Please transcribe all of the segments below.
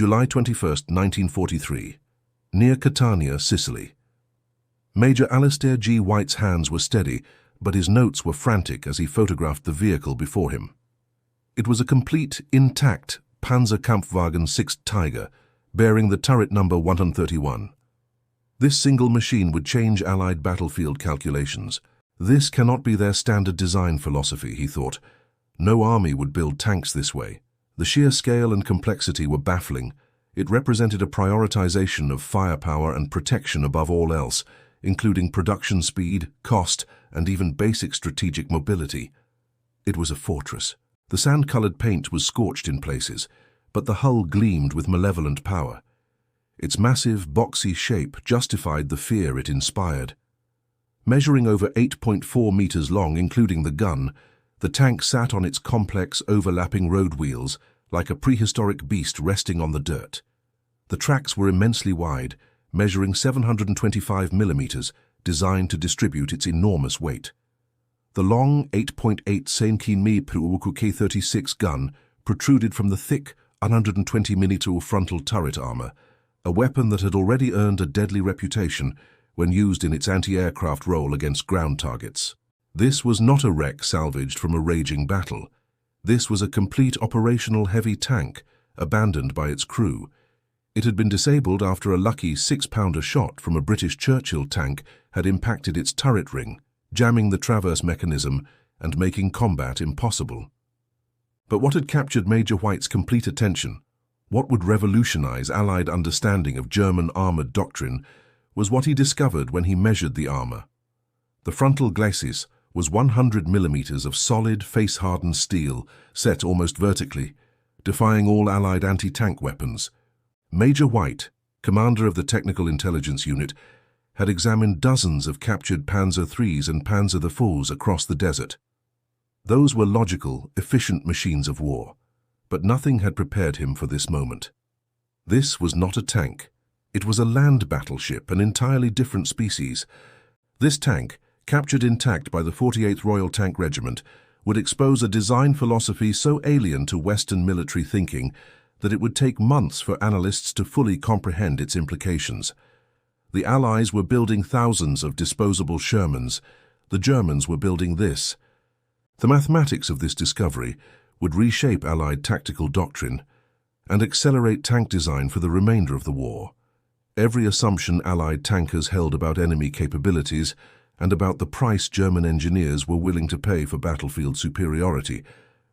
July 21, 1943, near Catania, Sicily. Major Alistair G. White's hands were steady, but his notes were frantic as he photographed the vehicle before him. It was a complete, intact Panzerkampfwagen 6 Tiger, bearing the turret number 131. This single machine would change Allied battlefield calculations. This cannot be their standard design philosophy, he thought. No army would build tanks this way. The sheer scale and complexity were baffling. It represented a prioritization of firepower and protection above all else, including production speed, cost, and even basic strategic mobility. It was a fortress. The sand-colored paint was scorched in places, but the hull gleamed with malevolent power. Its massive, boxy shape justified the fear it inspired. Measuring over 8.4 meters long, including the gun, the tank sat on its complex, overlapping road wheels like a prehistoric beast resting on the dirt. The tracks were immensely wide, measuring 725 millimeters, designed to distribute its enormous weight. The long 8.8 cm K36 gun protruded from the thick 120 mm frontal turret armor, a weapon that had already earned a deadly reputation when used in its anti-aircraft role against ground targets. This was not a wreck salvaged from a raging battle. This was a complete operational heavy tank, abandoned by its crew. It had been disabled after a lucky 6-pounder shot from a British Churchill tank had impacted its turret ring, jamming the traverse mechanism and making combat impossible. But what had captured Major White's complete attention, what would revolutionize Allied understanding of German armored doctrine, was what he discovered when he measured the armor. The frontal glacis was 100 millimeters of solid, face-hardened steel, set almost vertically, defying all Allied anti-tank weapons. Major White, commander of the Technical Intelligence Unit, had examined dozens of captured Panzer IIIs and Panzer IVs across the desert. Those were logical, efficient machines of war, but nothing had prepared him for this moment. This was not a tank. It was a land battleship, an entirely different species. This tank, captured intact by the 48th Royal Tank Regiment, would expose a design philosophy so alien to Western military thinking that it would take months for analysts to fully comprehend its implications. The Allies were building thousands of disposable Shermans. The Germans were building this. The mathematics of this discovery would reshape Allied tactical doctrine and accelerate tank design for the remainder of the war. Every assumption Allied tankers held about enemy capabilities and about the price German engineers were willing to pay for battlefield superiority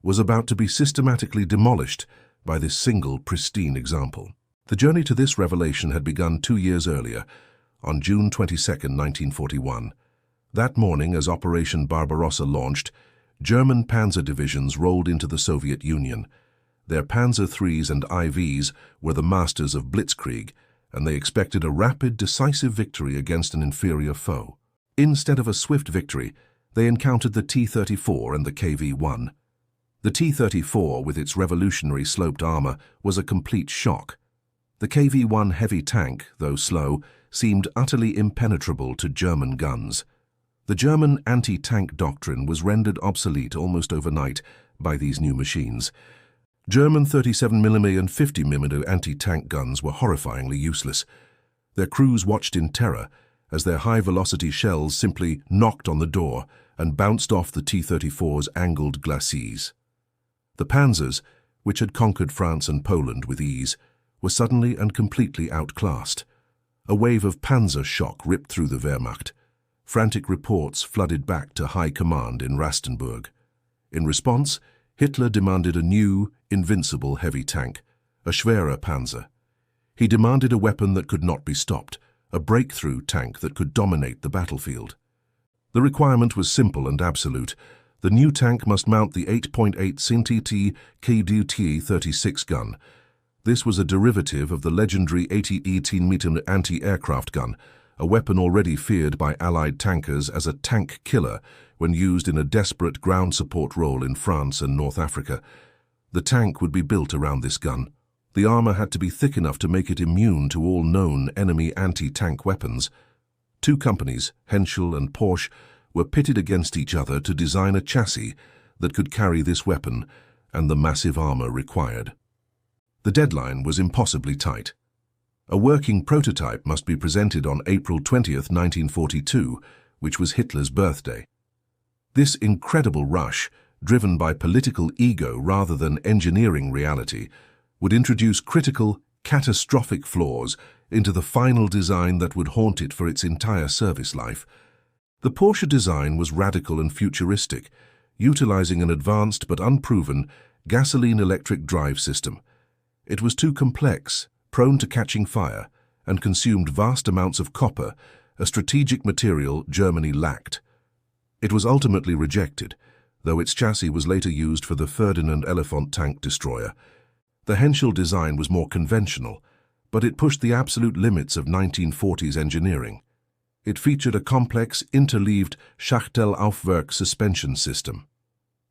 was about to be systematically demolished by this single pristine example. The journey to this revelation had begun 2 years earlier, on June 22, 1941. That morning, as Operation Barbarossa launched, German panzer divisions rolled into the Soviet Union. Their Panzer IIIs and IVs were the masters of blitzkrieg, and they expected a rapid, decisive victory against an inferior foe. Instead of a swift victory, they encountered the T-34 and the KV-1. The T-34, with its revolutionary sloped armor, was a complete shock. The KV-1 heavy tank, though slow, seemed utterly impenetrable to German guns. The German anti-tank doctrine was rendered obsolete almost overnight by these new machines. German 37mm and 50mm anti-tank guns were horrifyingly useless. Their crews watched in terror as their high-velocity shells simply knocked on the door and bounced off the T-34's angled glacis. The panzers, which had conquered France and Poland with ease, were suddenly and completely outclassed. A wave of panzer shock ripped through the Wehrmacht. Frantic reports flooded back to high command in Rastenburg. In response, Hitler demanded a new, invincible heavy tank, a Schwerer Panzer. He demanded a weapon that could not be stopped, a breakthrough tank that could dominate the battlefield. The requirement was simple and absolute. The new tank must mount the 8.8 cm KD-T-36 gun. This was a derivative of the legendary 18-meter anti-aircraft gun, a weapon already feared by Allied tankers as a tank killer when used in a desperate ground support role in France and North Africa. The tank would be built around this gun. The armor had to be thick enough to make it immune to all known enemy anti-tank weapons. Two companies, Henschel and Porsche, were pitted against each other to design a chassis that could carry this weapon and the massive armor required. The deadline was impossibly tight. A working prototype must be presented on April 20th, 1942, which was Hitler's birthday. This incredible rush, driven by political ego rather than engineering reality, would introduce critical, catastrophic flaws into the final design that would haunt it for its entire service life. The Porsche design was radical and futuristic, utilizing an advanced but unproven gasoline-electric drive system. It was too complex, prone to catching fire, and consumed vast amounts of copper, a strategic material Germany lacked. It was ultimately rejected, though its chassis was later used for the Ferdinand Elephant tank destroyer. The Henschel design was more conventional, but it pushed the absolute limits of 1940s engineering. It featured a complex, interleaved Schachtelaufwerk suspension system.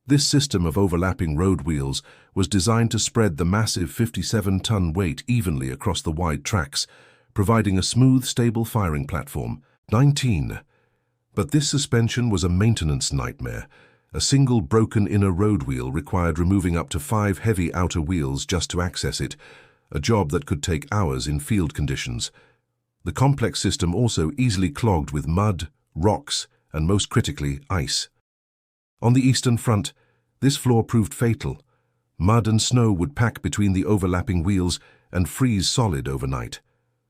This system of overlapping road wheels was designed to spread the massive 57-ton weight evenly across the wide tracks, providing a smooth, stable firing platform. 19. But this suspension was a maintenance nightmare. A single broken inner road wheel required removing up to 5 heavy outer wheels just to access it, a job that could take hours in field conditions. The complex system also easily clogged with mud, rocks, and most critically, ice. On the Eastern Front, this flaw proved fatal. Mud and snow would pack between the overlapping wheels and freeze solid overnight.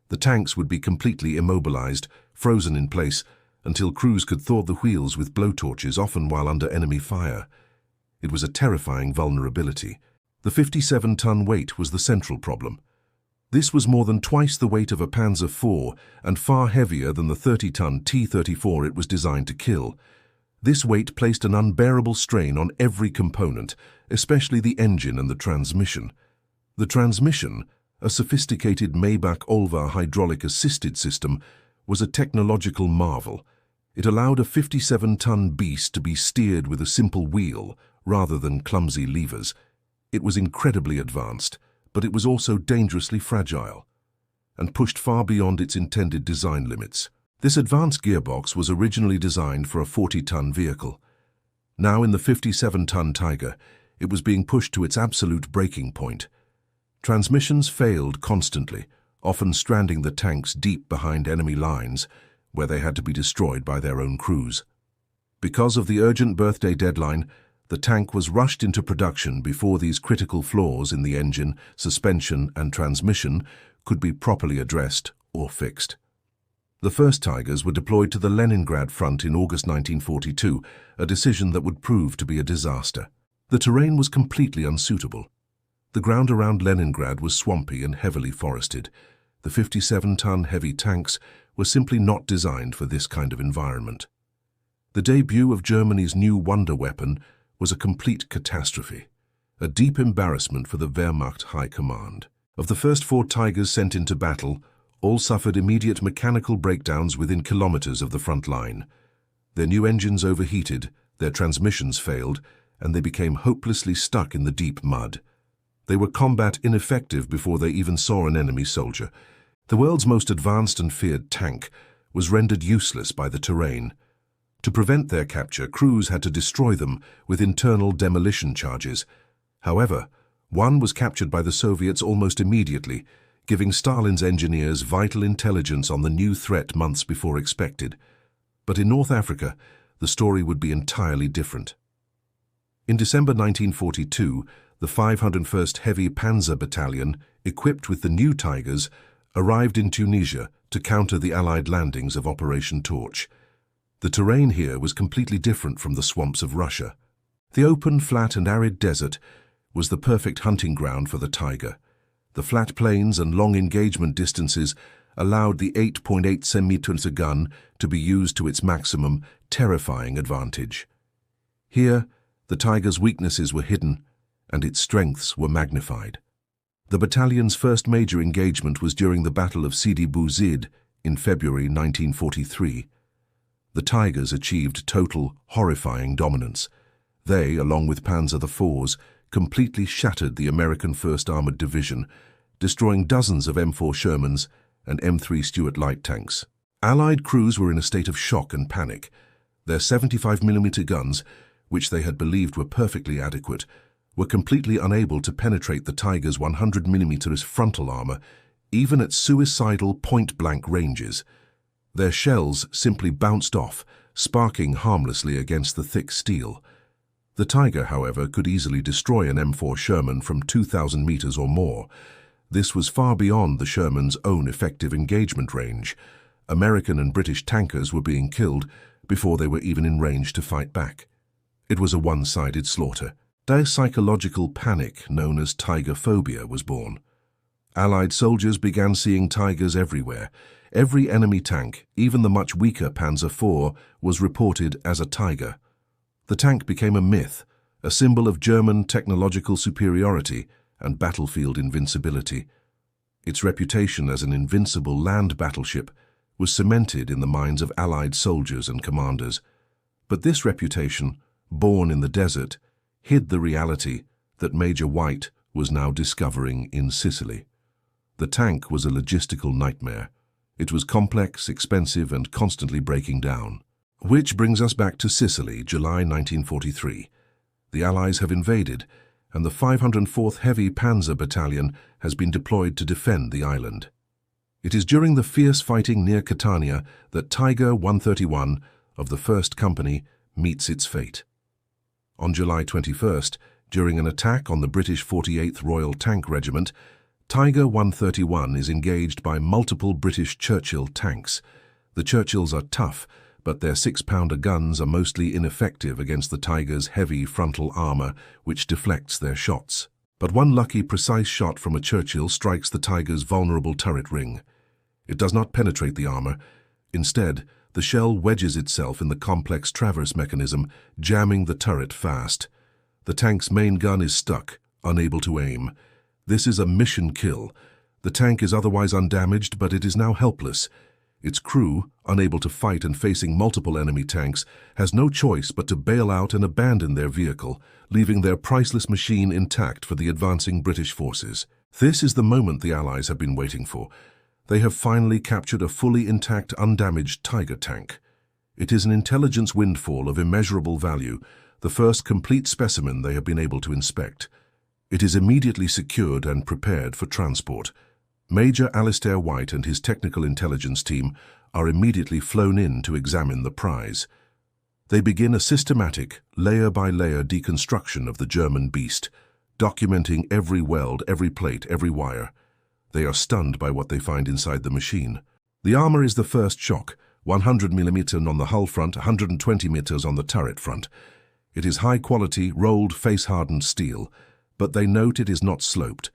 The tanks would be completely immobilized, frozen in place, until crews could thaw the wheels with blowtorches, often while under enemy fire. It was a terrifying vulnerability. The 57-ton weight was the central problem. This was more than twice the weight of a Panzer IV and far heavier than the 30-ton T-34 it was designed to kill. This weight placed an unbearable strain on every component, especially the engine and the transmission. The transmission, a sophisticated Maybach-Olva hydraulic-assisted system, was a technological marvel. It allowed a 57-ton beast to be steered with a simple wheel rather than clumsy levers. It was incredibly advanced, but it was also dangerously fragile and pushed far beyond its intended design limits. This advanced gearbox was originally designed for a 40-ton vehicle. Now in the 57-ton Tiger, it was being pushed to its absolute breaking point. Transmissions failed constantly, often stranding the tanks deep behind enemy lines, where they had to be destroyed by their own crews. Because of the urgent birthday deadline, the tank was rushed into production before these critical flaws in the engine, suspension, and transmission could be properly addressed or fixed. The first Tigers were deployed to the Leningrad front in August 1942, a decision that would prove to be a disaster. The terrain was completely unsuitable. The ground around Leningrad was swampy and heavily forested. The 57-ton heavy tanks were simply not designed for this kind of environment. The debut of Germany's new wonder weapon was a complete catastrophe, a deep embarrassment for the Wehrmacht High Command. Of the first 4 Tigers sent into battle, all suffered immediate mechanical breakdowns within kilometers of the front line. Their new engines overheated, their transmissions failed, and they became hopelessly stuck in the deep mud. They were combat ineffective before they even saw an enemy soldier. The world's most advanced and feared tank was rendered useless by the terrain. To prevent their capture, crews had to destroy them with internal demolition charges. However, one was captured by the Soviets almost immediately, giving Stalin's engineers vital intelligence on the new threat months before expected. But in North Africa, the story would be entirely different. In December 1942, the 501st Heavy Panzer Battalion, equipped with the new Tigers, arrived in Tunisia to counter the Allied landings of Operation Torch. The terrain here was completely different from the swamps of Russia. The open, flat and arid desert was the perfect hunting ground for the Tiger. The flat plains and long engagement distances allowed the 8.8 cm gun to be used to its maximum, terrifying advantage. Here, the Tiger's weaknesses were hidden and its strengths were magnified. The battalion's first major engagement was during the Battle of Sidi Bouzid in February 1943. The Tigers achieved total, horrifying dominance. They, along with Panzer IVs, completely shattered the American 1st Armored Division, destroying dozens of M4 Shermans and M3 Stuart light tanks. Allied crews were in a state of shock and panic. Their 75mm guns, which they had believed were perfectly adequate, were completely unable to penetrate the Tiger's 100mm frontal armor, even at suicidal point-blank ranges. Their shells simply bounced off, sparking harmlessly against the thick steel. The Tiger, however, could easily destroy an M4 Sherman from 2,000 meters or more. This was far beyond the Sherman's own effective engagement range. American and British tankers were being killed before they were even in range to fight back. It was a one-sided slaughter. A psychological panic known as Tiger phobia was born. Allied soldiers began seeing Tigers everywhere. Every enemy tank, even the much weaker Panzer IV, was reported as a Tiger. The tank became a myth, a symbol of German technological superiority and battlefield invincibility. Its reputation as an invincible land battleship was cemented in the minds of Allied soldiers and commanders. But this reputation, born in the desert, hid the reality that Major White was now discovering in Sicily. The tank was a logistical nightmare. It was complex, expensive, and constantly breaking down. Which brings us back to Sicily, July 1943. The Allies have invaded, and the 504th Heavy Panzer Battalion has been deployed to defend the island. It is during the fierce fighting near Catania that Tiger 131 of the 1st Company meets its fate. On July 21st, during an attack on the British 48th Royal Tank Regiment, Tiger 131 is engaged by multiple British Churchill tanks. The Churchills are tough, but their 6-pounder guns are mostly ineffective against the Tiger's heavy frontal armor, which deflects their shots. But one lucky, precise shot from a Churchill strikes the Tiger's vulnerable turret ring. It does not penetrate the armor. Instead, the shell wedges itself in the complex traverse mechanism, jamming the turret fast. The tank's main gun is stuck, unable to aim. This is a mission kill. The tank is otherwise undamaged, but it is now helpless. Its crew, unable to fight and facing multiple enemy tanks, has no choice but to bail out and abandon their vehicle, leaving their priceless machine intact for the advancing British forces. This is the moment the Allies have been waiting for. They have finally captured a fully intact, undamaged Tiger tank. It is an intelligence windfall of immeasurable value, the first complete specimen they have been able to inspect. It is immediately secured and prepared for transport. Major Alistair White and his technical intelligence team are immediately flown in to examine the prize. They begin a systematic, layer-by-layer deconstruction of the German beast, documenting every weld, every plate, every wire. They are stunned by what they find inside the machine. The armor is the first shock, 100mm on the hull front, 120mm on the turret front. It is high-quality, rolled, face-hardened steel, but they note it is not sloped.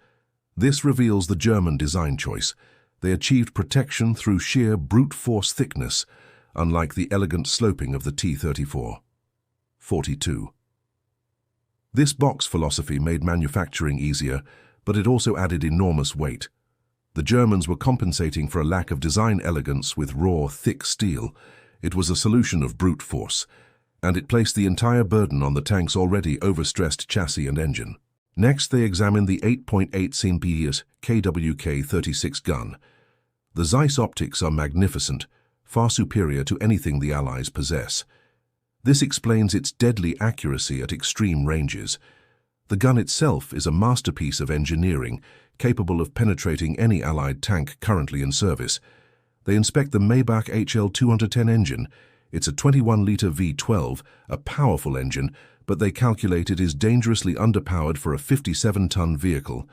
This reveals the German design choice. They achieved protection through sheer brute force thickness, unlike the elegant sloping of the T-34. 42. This box philosophy made manufacturing easier, but it also added enormous weight. The Germans were compensating for a lack of design elegance with raw, thick steel. It was a solution of brute force, and it placed the entire burden on the tank's already overstressed chassis and engine. Next, they examined the 8.8 cm KWK-36 gun. The Zeiss optics are magnificent, far superior to anything the Allies possess. This explains its deadly accuracy at extreme ranges. The gun itself is a masterpiece of engineering, capable of penetrating any Allied tank currently in service. They inspect the Maybach HL210 engine. It's a 21-liter V12, a powerful engine, but they calculate it is dangerously underpowered for a 57-ton vehicle.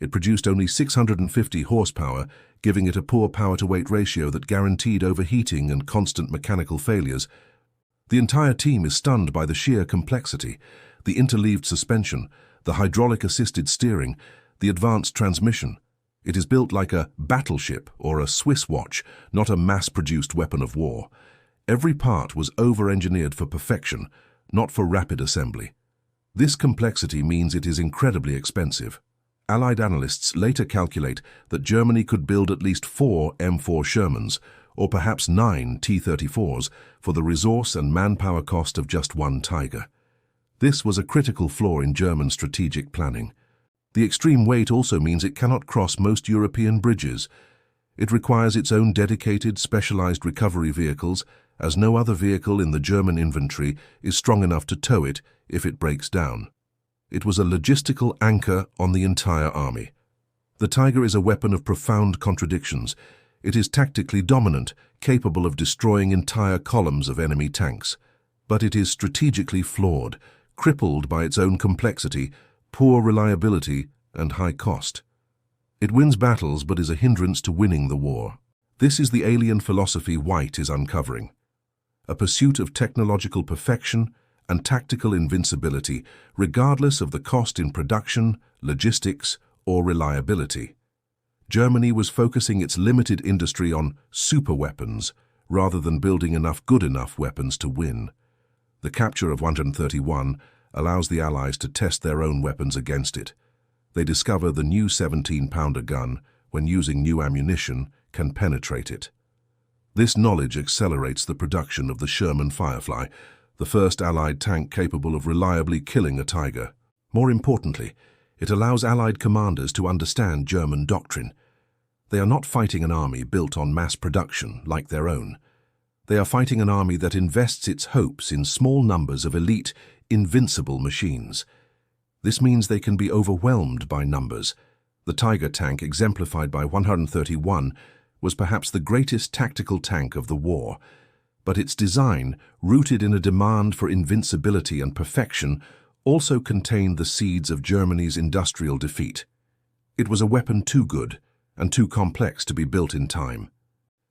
It produced only 650 horsepower, giving it a poor power-to-weight ratio that guaranteed overheating and constant mechanical failures. The entire team is stunned by the sheer complexity, the interleaved suspension, the hydraulic-assisted steering, the advanced transmission. It is built like a battleship or a Swiss watch, not a mass-produced weapon of war. Every part was over-engineered for perfection, not for rapid assembly. This complexity means it is incredibly expensive. Allied analysts later calculate that Germany could build at least 4 M4 Shermans, or perhaps 9 T-34s, for the resource and manpower cost of just one Tiger. This was a critical flaw in German strategic planning. The extreme weight also means it cannot cross most European bridges. It requires its own dedicated, specialized recovery vehicles, as no other vehicle in the German inventory is strong enough to tow it if it breaks down. It was a logistical anchor on the entire army. The Tiger is a weapon of profound contradictions. It is tactically dominant, capable of destroying entire columns of enemy tanks. But it is strategically flawed, crippled by its own complexity, poor reliability, and high cost. It wins battles but is a hindrance to winning the war. This is the alien philosophy White is uncovering. A pursuit of technological perfection and tactical invincibility, regardless of the cost in production, logistics, or reliability. Germany was focusing its limited industry on superweapons rather than building enough good enough weapons to win. The capture of 131 allows the Allies to test their own weapons against it. They discover the new 17-pounder gun, when using new ammunition, can penetrate it. This knowledge accelerates the production of the Sherman Firefly, the first Allied tank capable of reliably killing a Tiger. More importantly, it allows Allied commanders to understand German doctrine. They are not fighting an army built on mass production like their own. They are fighting an army that invests its hopes in small numbers of elite, invincible machines. This means they can be overwhelmed by numbers. The Tiger tank, exemplified by 131, was perhaps the greatest tactical tank of the war, but its design, rooted in a demand for invincibility and perfection, also contained the seeds of Germany's industrial defeat. It was a weapon too good and too complex to be built in time.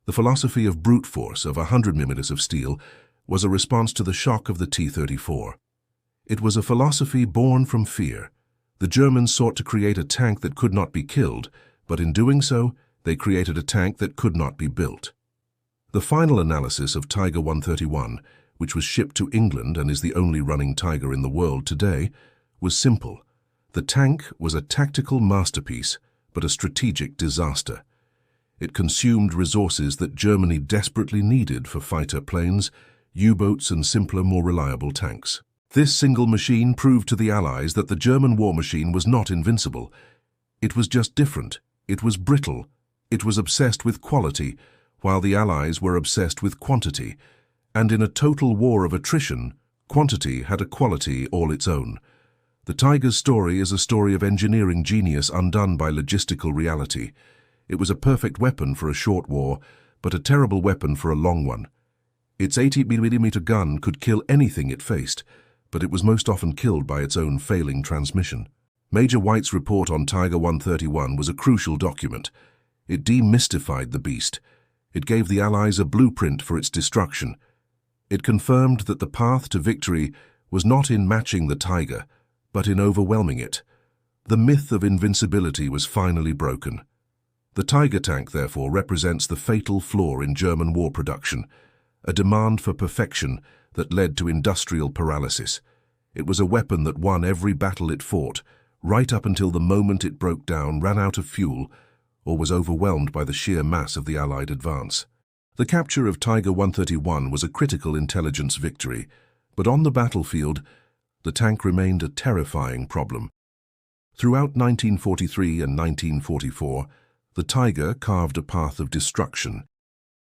The philosophy of brute force of 100 mm of steel was a response to the shock of the T-34. It was a philosophy born from fear. The Germans sought to create a tank that could not be killed, but in doing so, they created a tank that could not be built. The final analysis of Tiger 131, which was shipped to England and is the only running Tiger in the world today, was simple. The tank was a tactical masterpiece, but a strategic disaster. It consumed resources that Germany desperately needed for fighter planes, U-boats, and simpler, more reliable tanks. This single machine proved to the Allies that the German war machine was not invincible. It was just different. It was brittle. It was obsessed with quality, while the Allies were obsessed with quantity. And in a total war of attrition, quantity had a quality all its own. The Tiger's story is a story of engineering genius undone by logistical reality. It was a perfect weapon for a short war, but a terrible weapon for a long one. Its 80mm gun could kill anything it faced, but it was most often killed by its own failing transmission. Major White's report on Tiger 131 was a crucial document. It demystified the beast. It gave the Allies a blueprint for its destruction. It confirmed that the path to victory was not in matching the Tiger, but in overwhelming it. The myth of invincibility was finally broken. The Tiger tank, therefore, represents the fatal flaw in German war production, a demand for perfection that led to industrial paralysis. It was a weapon that won every battle it fought, right up until the moment it broke down, ran out of fuel, or was overwhelmed by the sheer mass of the Allied advance. The capture of Tiger 131 was a critical intelligence victory, but on the battlefield, the tank remained a terrifying problem. Throughout 1943 and 1944, the Tiger carved a path of destruction.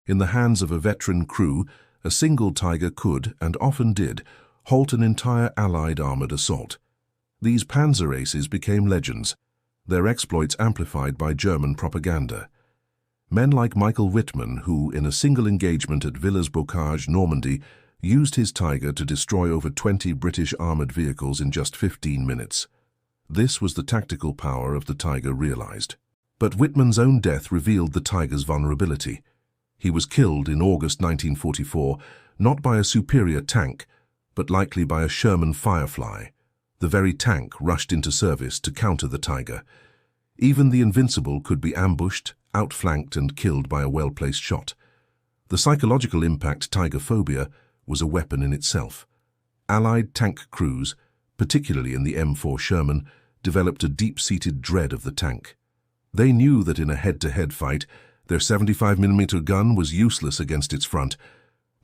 In the hands of a veteran crew, a single Tiger could, and often did, halt an entire Allied armored assault. These panzer aces became legends, their exploits amplified by German propaganda. Men like Michael Wittmann, who, in a single engagement at Villers-Bocage, Normandy, used his Tiger to destroy over 20 British armored vehicles in just 15 minutes. This was the tactical power of the Tiger realized. But Wittmann's own death revealed the Tiger's vulnerability. He was killed in August 1944, not by a superior tank, but likely by a Sherman Firefly, the very tank rushed into service to counter the Tiger. Even the invincible could be ambushed, outflanked, and killed by a well-placed shot. The psychological impact, Tiger phobia, was a weapon in itself. Allied tank crews, particularly in the M4 Sherman, developed a deep-seated dread of the tank. They knew that in a head-to-head fight, their 75mm gun was useless against its front.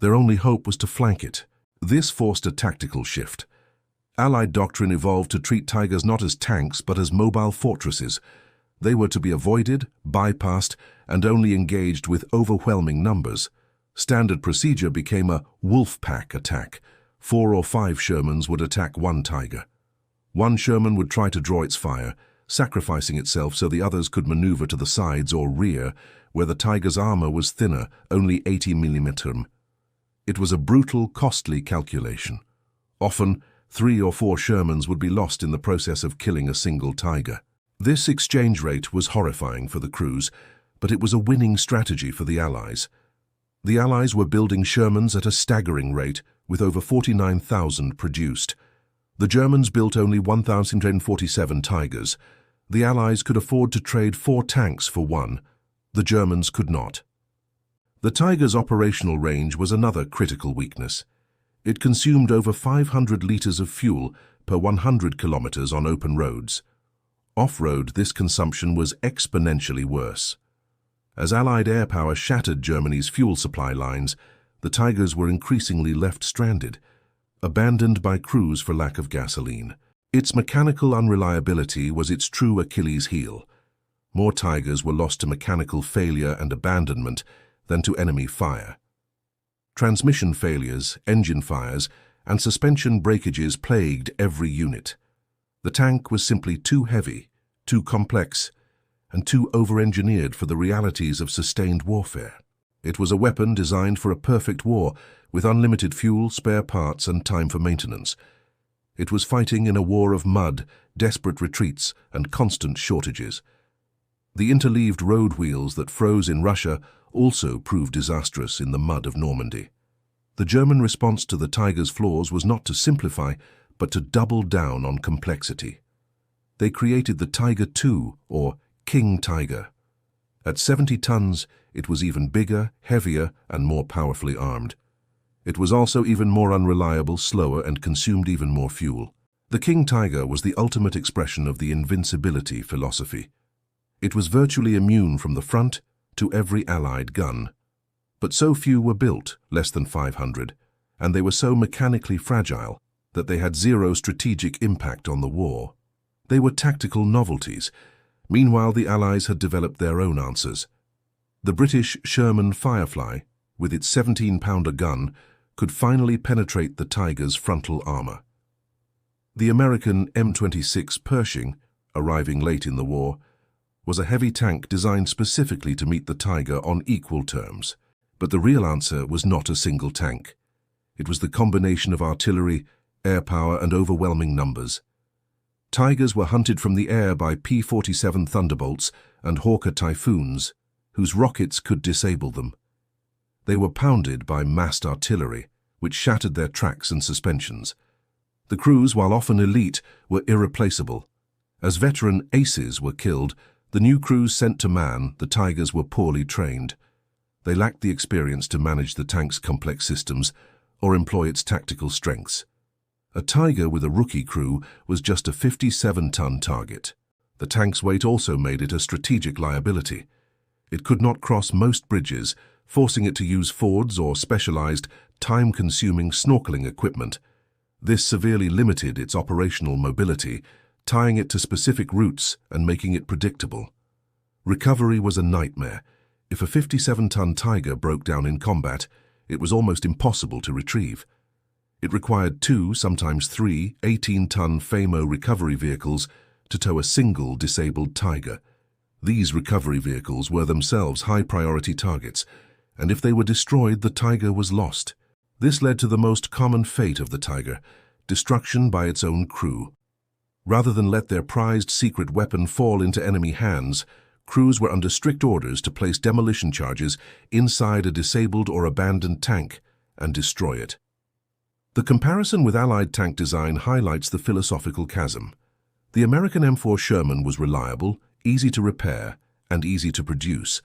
Their only hope was to flank it. This forced a tactical shift. Allied doctrine evolved to treat Tigers not as tanks but as mobile fortresses. They were to be avoided, bypassed, and only engaged with overwhelming numbers. Standard procedure became a wolf pack attack. 4 or 5 Shermans would attack one Tiger. One Sherman would try to draw its fire, sacrificing itself so the others could maneuver to the sides or rear, where the Tiger's armor was thinner, only 80 mm. It was a brutal, costly calculation. Often, 3 or 4 Shermans would be lost in the process of killing a single Tiger. This exchange rate was horrifying for the crews, but it was a winning strategy for the Allies. The Allies were building Shermans at a staggering rate, with over 49,000 produced. The Germans built only 1,047 Tigers. The Allies could afford to trade 4 tanks for one. The Germans could not. The Tiger's operational range was another critical weakness. It consumed over 500 liters of fuel per 100 kilometers on open roads. Off-road, this consumption was exponentially worse. As Allied air power shattered Germany's fuel supply lines, the Tigers were increasingly left stranded, abandoned by crews for lack of gasoline. Its mechanical unreliability was its true Achilles heel. More Tigers were lost to mechanical failure and abandonment than to enemy fire. Transmission failures, engine fires, and suspension breakages plagued every unit. The tank was simply too heavy, too complex, and too over-engineered for the realities of sustained warfare. It was a weapon designed for a perfect war, with unlimited fuel, spare parts, and time for maintenance. It was fighting in a war of mud, desperate retreats, and constant shortages. The interleaved road wheels that froze in Russia also proved disastrous in the mud of Normandy. The German response to the Tiger's flaws was not to simplify, but to double down on complexity. They created the Tiger II, or King Tiger. At 70 tons, it was even bigger, heavier, and more powerfully armed. It was also even more unreliable, slower, and consumed even more fuel. The King Tiger was the ultimate expression of the invincibility philosophy. It was virtually immune from the front to every Allied gun. But so few were built, less than 500, and they were so mechanically fragile that they had zero strategic impact on the war. They were tactical novelties. Meanwhile, the Allies had developed their own answers. The British Sherman Firefly, with its 17-pounder gun, could finally penetrate the Tiger's frontal armor. The American M26 Pershing, arriving late in the war, was a heavy tank designed specifically to meet the Tiger on equal terms. But the real answer was not a single tank. It was the combination of artillery, air power, and overwhelming numbers. Tigers were hunted from the air by P-47 Thunderbolts and Hawker Typhoons, whose rockets could disable them. They were pounded by massed artillery, which shattered their tracks and suspensions. The crews, while often elite, were irreplaceable. As veteran aces were killed, the new crews sent to man, the Tigers were poorly trained. They lacked the experience to manage the tank's complex systems or employ its tactical strengths. A Tiger with a rookie crew was just a 57-ton target. The tank's weight also made it a strategic liability. It could not cross most bridges, forcing it to use Fords or specialized, time-consuming snorkeling equipment. This severely limited its operational mobility, tying it to specific routes and making it predictable. Recovery was a nightmare. If a 57-ton Tiger broke down in combat, it was almost impossible to retrieve. It required 2, sometimes 3, 18-ton FAMO recovery vehicles to tow a single disabled Tiger. These recovery vehicles were themselves high-priority targets, and if they were destroyed, the Tiger was lost. This led to the most common fate of the Tiger, destruction by its own crew. Rather than let their prized secret weapon fall into enemy hands, crews were under strict orders to place demolition charges inside a disabled or abandoned tank and destroy it. The comparison with Allied tank design highlights the philosophical chasm. The American M4 Sherman was reliable, easy to repair, and easy to produce.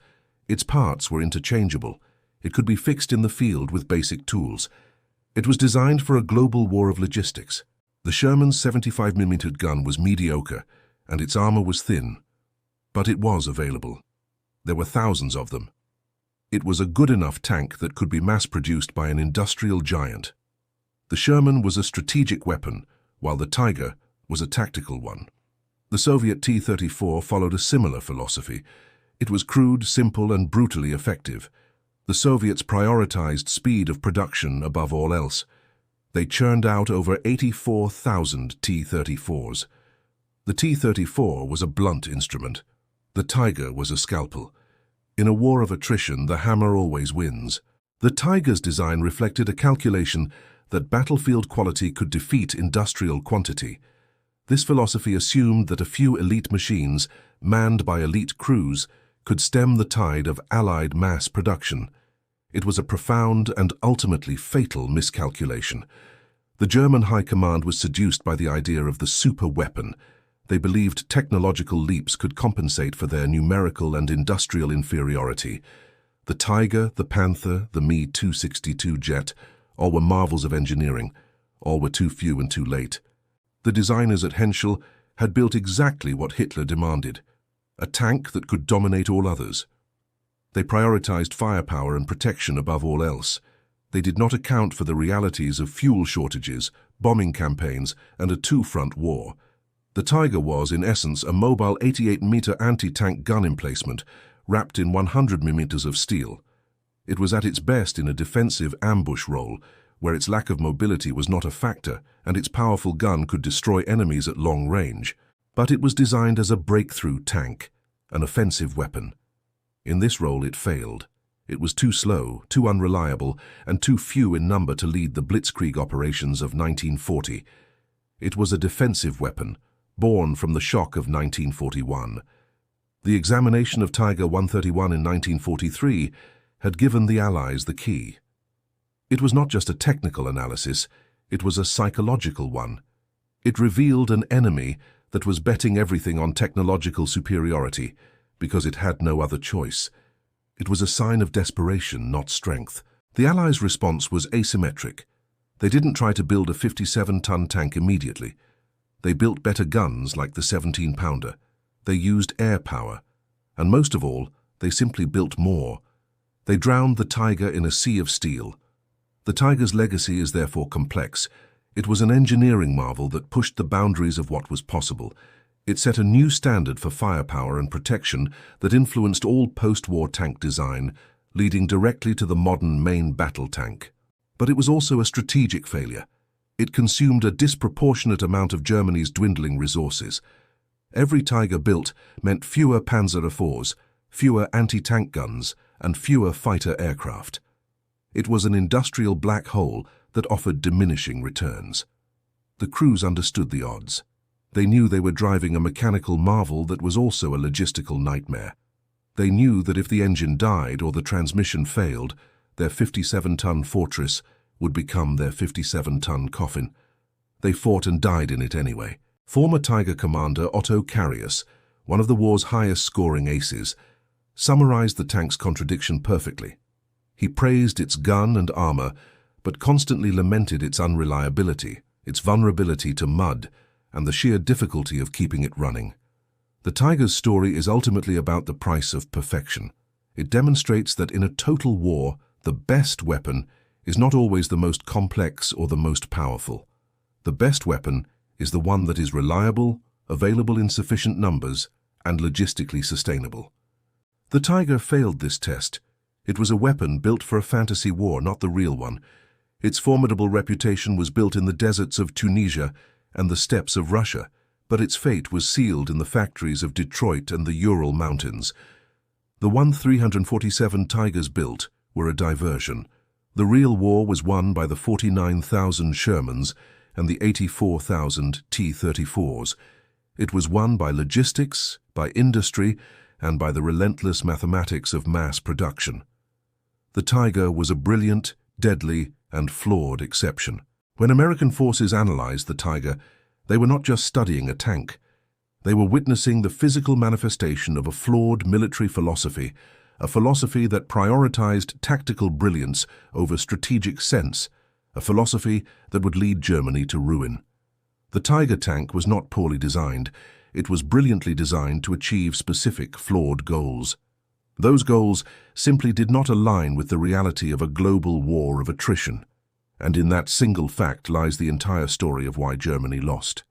Its parts were interchangeable. It could be fixed in the field with basic tools. It was designed for a global war of logistics. The Sherman's 75mm gun was mediocre, and its armor was thin. But it was available. There were thousands of them. It was a good enough tank that could be mass-produced by an industrial giant. The Sherman was a strategic weapon, while the Tiger was a tactical one. The Soviet T-34 followed a similar philosophy. It was crude, simple, and brutally effective. The Soviets prioritized speed of production above all else. They churned out over 84,000 T-34s. The T-34 was a blunt instrument. The Tiger was a scalpel. In a war of attrition, the hammer always wins. The Tiger's design reflected a calculation that battlefield quality could defeat industrial quantity. This philosophy assumed that a few elite machines, manned by elite crews, could stem the tide of Allied mass production. It was a profound and ultimately fatal miscalculation. The German High Command was seduced by the idea of the super weapon. They believed technological leaps could compensate for their numerical and industrial inferiority. The Tiger, the Panther, the Me-262 jet, all were marvels of engineering. All were too few and too late. The designers at Henschel had built exactly what Hitler demanded: a tank that could dominate all others. They prioritized firepower and protection above all else. They did not account for the realities of fuel shortages, bombing campaigns, and a two-front war. The Tiger was, in essence, a mobile 88-meter anti-tank gun emplacement, wrapped in 100 millimeters of steel. It was at its best in a defensive ambush role, where its lack of mobility was not a factor, and its powerful gun could destroy enemies at long range. But it was designed as a breakthrough tank, an offensive weapon. In this role it failed. It was too slow, too unreliable, and too few in number to lead the blitzkrieg operations of 1940. It was a defensive weapon, born from the shock of 1941. The examination of Tiger 131 in 1943 had given the Allies the key. It was not just a technical analysis, it was a psychological one. It revealed an enemy that was betting everything on technological superiority because it had no other choice. It was a sign of desperation, not strength. The Allies' response was asymmetric. They didn't try to build a 57-ton tank immediately. They built better guns like the 17-pounder. They used air power. And most of all, they simply built more. They drowned the Tiger in a sea of steel. The Tiger's legacy is therefore complex. It was an engineering marvel that pushed the boundaries of what was possible. It set a new standard for firepower and protection that influenced all post-war tank design, leading directly to the modern main battle tank. But it was also a strategic failure. It consumed a disproportionate amount of Germany's dwindling resources. Every Tiger built meant fewer Panzer IVs, fewer anti-tank guns, and fewer fighter aircraft. It was an industrial black hole that offered diminishing returns. The crews understood the odds. They knew they were driving a mechanical marvel that was also a logistical nightmare. They knew that if the engine died or the transmission failed, their 57-ton fortress would become their 57-ton coffin. They fought and died in it anyway. Former Tiger commander Otto Carius, one of the war's highest-scoring aces, summarized the tank's contradiction perfectly. He praised its gun and armor, but constantly lamented its unreliability, its vulnerability to mud, and the sheer difficulty of keeping it running. The Tiger's story is ultimately about the price of perfection. It demonstrates that in a total war, the best weapon is not always the most complex or the most powerful. The best weapon is the one that is reliable, available in sufficient numbers, and logistically sustainable. The Tiger failed this test. It was a weapon built for a fantasy war, not the real one. Its formidable reputation was built in the deserts of Tunisia and the steppes of Russia, but its fate was sealed in the factories of Detroit and the Ural Mountains. The 347 Tigers built were a diversion. The real war was won by the 49,000 Shermans and the 84,000 T-34s. It was won by logistics, by industry, and by the relentless mathematics of mass production. The Tiger was a brilliant, deadly, and flawed exception. When American forces analyzed the Tiger, they were not just studying a tank. They were witnessing the physical manifestation of a flawed military philosophy, a philosophy that prioritized tactical brilliance over strategic sense, a philosophy that would lead Germany to ruin. The Tiger tank was not poorly designed. It was brilliantly designed to achieve specific flawed goals. Those goals simply did not align with the reality of a global war of attrition. And in that single fact lies the entire story of why Germany lost.